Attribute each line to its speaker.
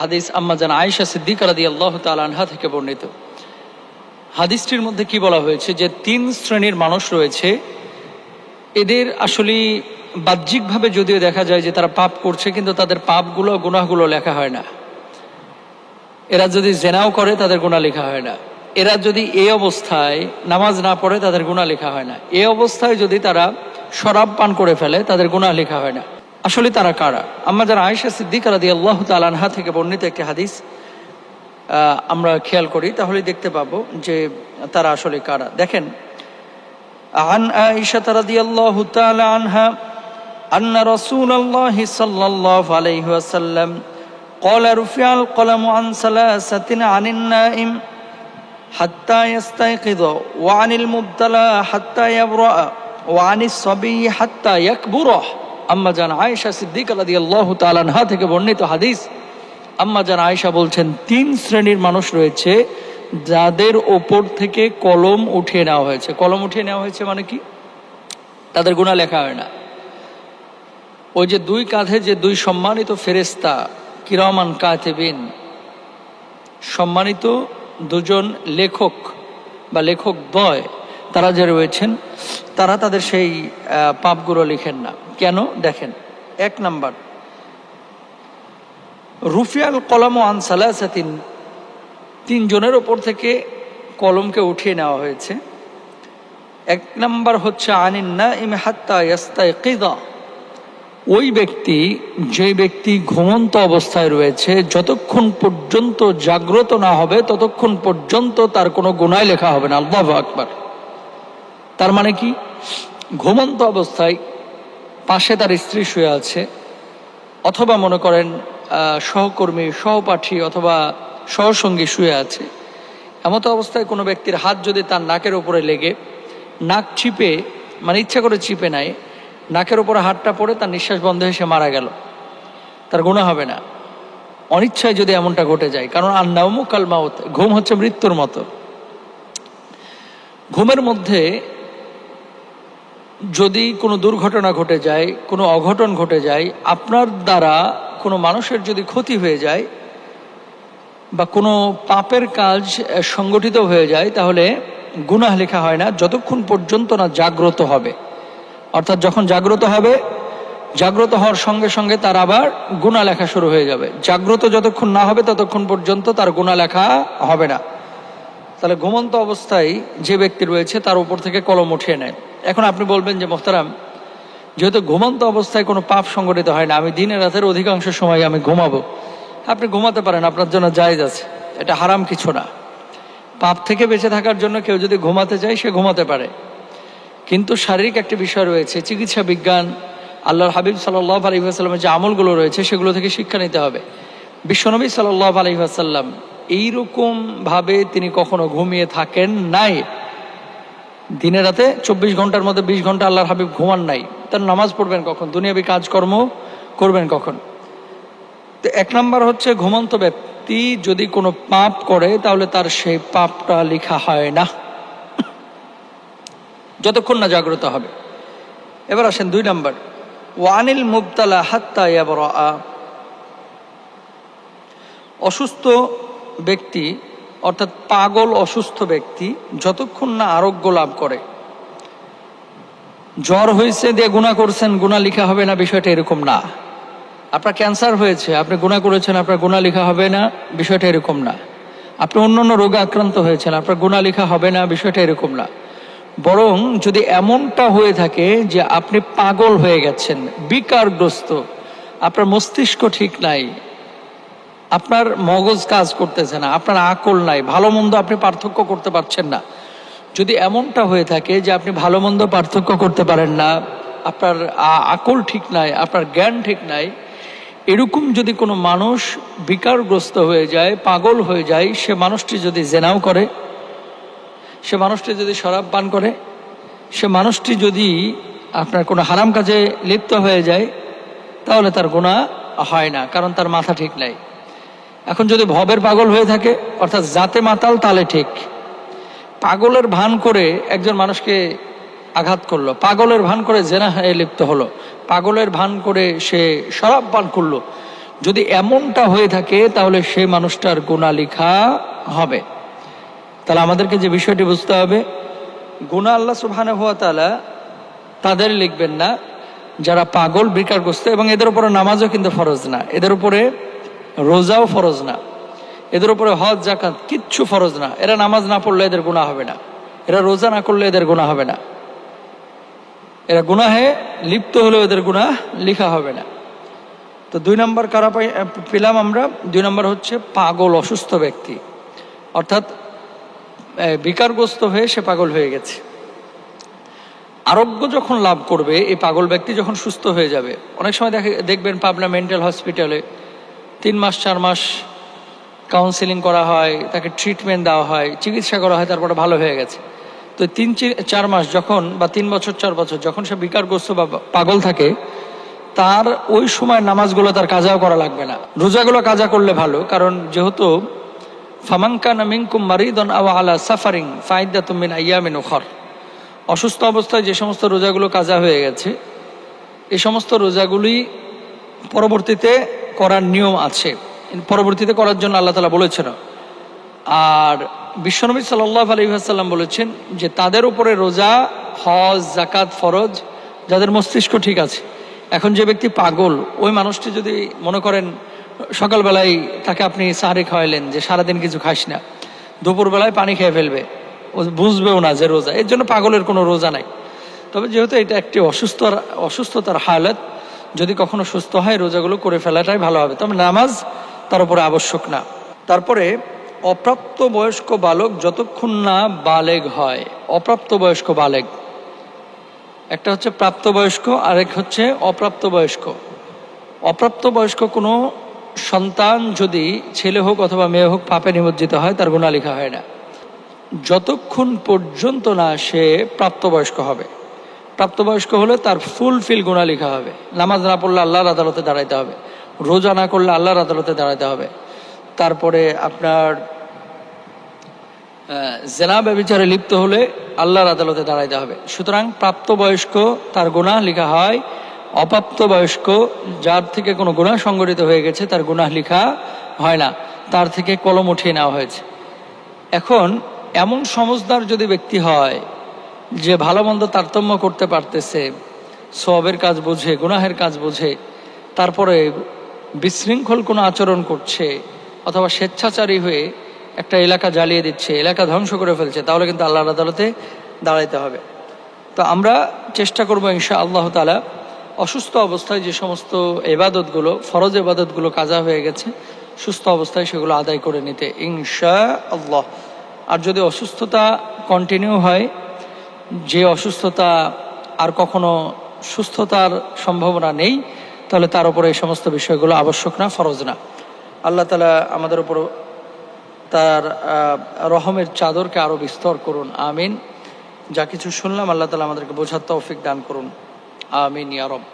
Speaker 1: হাদিস আম্মা জান আয়েশা সিদ্দিকা রাদিয়াল্লাহু তাআলা আনহা থেকে বর্ণিত। হাদিসটির মধ্যে কি বলা হয়েছে যে 3 শ্রেণীর মানুষ রয়েছে। এদের আসলে বাহ্যিকভাবে যদিও দেখা যায় যে তারা পাপ করছে, কিন্তু তাদের পাপগুলো গুনাহগুলো লেখা হয় না। এরা যদি জেনাও করে তাদের গুনাহ লেখা হয় না। এরা যদি এই অবস্থায় নামাজ না পড়ে তাদের গুনাহ লেখা হয় না। এই অবস্থায় যদি তারা শরাব পান করে ফেলে তাদের গুনাহ লেখা হয় না। আসলে তারা কারা? আম্মা জান আয়েশা সিদ্দিকা রাদিয়াল্লাহু তাআলা আনহা থেকে বর্ণিত একটি হাদিস আমরা খেয়াল করি তাহলে দেখতে পাবো যে তারা আসলে কারা। দেখেন, আন আয়েশা রাদিয়াল্লাহু তাআলা আনহা আন্না রাসূলুল্লাহি সাল্লাল্লাহু আলাইহি ওয়াসাল্লাম قال رفع القلم عن ثلاثة عن النائم حتى يستيقظ وعن المبتلى حتى يبرأ وعن الصبي حتى يكبر। আম্মা জান আয়েশা সিদ্দিকা রাদিয়াল্লাহু তাআলা আনহা থেকে বর্ণিত হাদিস। আম্মা জান আয়েশা বলছেন 3 শ্রেণীর মানুষ রয়েছে যাদের ওপর থেকে কলম উঠিয়ে নেওয়া হয়েছে। কলম উঠিয়ে নেওয়া হয়েছে মানে কি? তাদের গুনাহ লেখা হয় না। ওই যে 2 কাঁধে যে 2 সম্মানিত ফেরেশতা কিরামান কাতিবিন, সম্মানিত 2জন লেখক বা লেখক দ্বয়, তারা যে রয়েছেন তারা তাদের সেই পাপগুলো লিখেন না। কেন? দেখেন, 1 নাম্বার, রুফিয়াল কলম আন সালাসাতিন, 3 জনের ওপর থেকে কলমকে উঠিয়ে নেওয়া হয়েছে। 1 নাম্বার হচ্ছে আনিন নাইম হাত্তা ইয়াস্তাইকিযা, ওই ব্যক্তি, যে ব্যক্তি ঘুমন্ত অবস্থায় রয়েছে, যতক্ষণ পর্যন্ত জাগ্রত না হবে ততক্ষণ পর্যন্ত তার কোনো গুনাহ লেখা হবে না। আল্লাহু আকবার। তার মানে কি? ঘুমন্ত অবস্থায় পাশে তার স্ত্রী শুয়ে আছে, অথবা মনে করেন সহকর্মী, সহপাঠী অথবা সহসঙ্গী শুয়ে আছে। এমতো অবস্থায় কোনো ব্যক্তির হাত যদি তার নাকের উপরে লেগে নাক চিপে, মানে ইচ্ছা করে চিপে নেয়, নাকের উপরে হাতটা পড়ে তার নিঃশ্বাস বন্ধ হয়ে সে মারা গেল, তার গুনাহ হবে না। অনিচ্ছায় যদি এমনটা ঘটে যায়, কারণ আন-নাওমু কাল মাউত, ঘুম হচ্ছে মৃত্যুর মতো। ঘুমের মধ্যে যদি কোনো দুর্ঘটনা ঘটে যায়, কোনো অঘটন ঘটে যায়, আপনার দ্বারা কোনো মানুষের যদি ক্ষতি হয়ে যায় বা কোনো পাপের কাজ সংগঠিত হয়ে যায়, তাহলে গুনাহ লেখা হয় না যতক্ষণ পর্যন্ত না জাগ্রত হবে। অর্থাৎ যখন জাগ্রত হবে, জাগ্রত হওয়ার সঙ্গে সঙ্গে তার আবার গুনাহ লেখা শুরু হয়ে যাবে। জাগ্রত যতক্ষণ না হবে ততক্ষণ পর্যন্ত তার গুনাহ লেখা হবে না। তাহলে ঘুমন্ত অবস্থায় যে ব্যক্তি রয়েছে তার উপর থেকে কলম উঠিয়ে নেয়। এখন আপনি বলবেন যে মোহতারাম, যেহেতু ঘুমন্ত অবস্থায় কোনো পাপ সংগঠিত হয় না, আমি দিনে রাতের অধিকাংশ সময় আমি ঘুমাবো। আপনি ঘুমাতে পারেন, আপনার জন্য জায়েজ আছে, এটা হারাম কিছু না। পাপ থেকে বেঁচে থাকার জন্য কেউ যদি ঘুমাতে চায় সে ঘুমাতে পারে, কিন্তু শারীরিক একটা বিষয় রয়েছে। চিকিৎসা বিজ্ঞান, আল্লাহর হাবিব সাল্লাল্লাহু আলাইহি ওয়াসাল্লামের যে আমলগুলো রয়েছে সেগুলো থেকে শিক্ষা নিতে হবে। বিশ্বনবী সাল্লাল্লাহু আলাইহি ওয়াসাল্লাম এইরকম ভাবে তিনি কখনো ঘুমিয়ে থাকেন নাই। দিনে রাতে 24 ঘন্টার মধ্যে 20 ঘন্টা আল্লাহর হাবিব ঘুমান নাই। তার নামাজ পড়বেন কখন? দুনিয়াবী কাজকর্ম করবেন কখন? তো 1 নাম্বার হচ্ছে, ঘুমন্ত ব্যক্তি যদি কোনো পাপ করে তাহলে তার সেই পাপটা লেখা হয় না যতক্ষণ না জাগ্রত হবে। এবার আসেন 2 নাম্বার, ওয়ানিল মুবতালা হাত্তা ইয়াবরা, অসুস্থ ব্যক্তি অর্থাৎ পাগল অসুস্থ ব্যক্তি যতক্ষণ না আরোগ্য লাভ করে। জ্বর হয়েছে দিয়ে গুনাহ করছেন, গুনাহ লেখা হবে না, বিষয়টা এরকম না। আপনার ক্যান্সার হয়েছে, আপনি গুনাহ করেছেন, আপনার গুনাহ লেখা হবে না, বিষয়টা এরকম না। আপনি অন্যান্য রোগে আক্রান্ত হয়েছেন, আপনার গুনাহ লেখা হবে না, বিষয়টা এরকম না। বরং যদি এমনটা হয়ে থাকে যে আপনি পাগল হয়ে গেছেন, বিকারগ্রস্ত, আপনার মস্তিষ্ক ঠিক নাই, আপনার মগজ কাজ করতেছে না, আপনার আকল নাই, ভালো মন্দ আপনি পার্থক্য করতে পারছেন না, যদি এমনটা হয়ে থাকে যে আপনি ভালো মন্দ পার্থক্য করতে পারেন না, আপনার আকল ঠিক নাই, আপনার জ্ঞান ঠিক নাই, এরকম যদি কোনো মানুষ বিকারগ্রস্ত হয়ে যায়, পাগল হয়ে যায়, সে মানুষটি যদি জেনাও করে, সে মানুষটি যদি শরাব পান করে, সে মানুষটি যদি আপনার কোনো হারাম কাজে লিপ্ত হয়ে যায়, তাহলে তার গুনাহ হয় না, কারণ তার মাথা ঠিক নাই। এখন যদি ভবের পাগল হয়ে থাকে, অর্থাৎ জাতে মাতাল তালে ঠিক, পাগলের ভান করে একজন মানুষকে আঘাত করলো, পাগলের ভান করে জেনাহে লিপ্ত হলো, পাগলের ভান করে সে শরাব পান করলো, যদি এমনটা হয়ে থাকে তাহলে সেই মানুষটার গুনাহ লেখা হবে। তাহলে আমাদেরকে যে বিষয়টি বুঝতে হবে, গুনাহ আল্লাহ সুবহানাহু ওয়া তাআলা তাদের লিখবেন না যারা পাগল বিকারগ্রস্ত, এবং এদের উপরে নামাজও কিন্তু ফরজ না, এদের উপরে রোজাও ফরজ না, এদের উপরে হজ যাকাত কিচ্ছু ফরজ না। এরা নামাজ না পড়লে এদের গুনাহ হবে না, এরা রোজা না করলে এদের গুনাহ হবে না, এরা গুনাহে লিপ্ত হলেও এদের গুনাহ লেখা হবে না। তো 2 নম্বর কারা পেলাম আমরা? 2 নম্বর হচ্ছে পাগল, অসুস্থ ব্যক্তি, অর্থাৎ বিকারগ্রস্ত হয়ে সে পাগল হয়ে গেছে। আরোগ্য যখন লাভ করবে, এই পাগল ব্যক্তি যখন সুস্থ হয়ে যাবে, অনেক সময় দেখবেন পাবনা মেন্টাল হসপিটালে 3 মাস 4 মাস কাউন্সেলিং করা হয়, তাকে ট্রিটমেন্ট দেওয়া হয়, চিকিৎসা করা হয়, তারপরে ভালো হয়ে গেছে। তো 3-4 মাস যখন, বা 3 বছর 4 বছর যখন সে বিকারগ্রস্ত বা পাগল থাকে, তার ওই সময় নামাজগুলো তার কাজাও করা লাগবে না, রোজাগুলো কাজা করলে ভালো। কারণ যেহেতু ফামান কানা মিনকুম মারিদান আও আলা সাফারিন ফাইদ্দাতুম মিন আইয়ামিন উখর, অসুস্থ অবস্থায় যে সমস্ত রোজাগুলো কাজা হয়ে গেছে, এই সমস্ত রোজাগুলি পরবর্তীতে করার নিয়ম আছে, পরবর্তীতে করার জন্য আল্লাহ তাআলা বলেছেন। আর বিশ্বনবী সাল্লাল্লাহু আলাইহি ওয়াসাল্লাম বলেছেন যে তাদের উপরে রোজা, হজ, যাকাত ফরজ যাদের মস্তিষ্ক ঠিক আছে। এখন যে ব্যক্তি পাগল, ওই মানুষটি যদি মনে করেন সকালবেলায় তাকে আপনি সাহারি খাওয়াইলেন যে সারাদিন কিছু খাস না, দুপুরবেলায় পানি খেয়ে ফেলবে, ও বুঝবেও না যে রোজা, এর জন্য পাগলের কোনো রোজা নাই। তবে যেহেতু এটা একটি অসুস্থতার হালত, যদি কখনো সুস্থ হয় রোজাগুলো করে ফেলাটাই ভালো হবে, তবে নামাজ তার উপরে আবশ্যক না। তারপরে অপ্রাপ্ত বয়স্ক বালক যতক্ষণ না বালেগ হয়, অপ্রাপ্ত বয়স্ক বালেগ, একটা হচ্ছে প্রাপ্তবয়স্ক, আরেক হচ্ছে অপ্রাপ্ত বয়স্ক। অপ্রাপ্ত বয়স্ক কোনো সন্তান যদি ছেলে হোক অথবা মেয়ে হোক পাপে নিমজ্জিত হয়, তার গুনাহ লেখা হয় না যতক্ষণ পর্যন্ত না সে প্রাপ্তবয়স্ক হবে। প্রাপ্তবয়স্ক হলে তার ফুলফিল গুনাহ লেখা হবে। নামাজ না পড়লে আল্লাহর আদালতে দাঁড়াইতে হবে, রোজা না করলে আল্লাহর আদালতে দাঁড়াইতে হবে, তারপরে আপনার জেনা ব্যভিচারে লিপ্ত হলে আল্লাহর আদালতে দাঁড়াইতে হবে। সুতরাং প্রাপ্তবয়স্ক তার গুনাহ লেখা হয়, অপ্রাপ্ত বয়স্ক যার থেকে কোনো গুনাহ সংঘটিত হয়ে গেছে তার গুনাহ লেখা হয় না, তার থেকে কলম উঠিয়ে নেওয়া হয়েছে। এখন এমন সমজদার যদি ব্যক্তি হয় যে ভালো মন্দ তারতম্য করতে পারতেছে, সওয়াবের কাজ বোঝে, গুনাহের কাজ বোঝে, তারপরে বিশৃঙ্খল কোনো আচরণ করছে অথবা স্বেচ্ছাচারী হয়ে একটা এলাকা জ্বালিয়ে দিচ্ছে, এলাকা ধ্বংস করে ফেলছে, তাহলে কিন্তু আল্লাহর আদালতে দাঁড়াইতে হবে। তো আমরা চেষ্টা করবো ইনশাআল্লাহ তাআলা অসুস্থ অবস্থায় যে সমস্ত ইবাদতগুলো, ফরজ ইবাদতগুলো কাজা হয়ে গেছে, সুস্থ অবস্থায় সেগুলো আদায় করে নিতে ইনশাআল্লাহ। আর যদি অসুস্থতা কন্টিনিউ হয়, যে অসুস্থতা আর কখনো সুস্থতার সম্ভাবনা নেই, তাহলে তার উপরে এই সমস্ত বিষয়গুলো আবশ্যক না, ফরজ না। আল্লাহ তাআলা আমাদের উপর তার রহমের চাদরকে আরো বিস্তর করুন, আমিন। যা কিছু শুনলাম আল্লাহ তাআলা আমাদেরকে বোঝার তৌফিক দান করুন, আমিন ইয়া রব।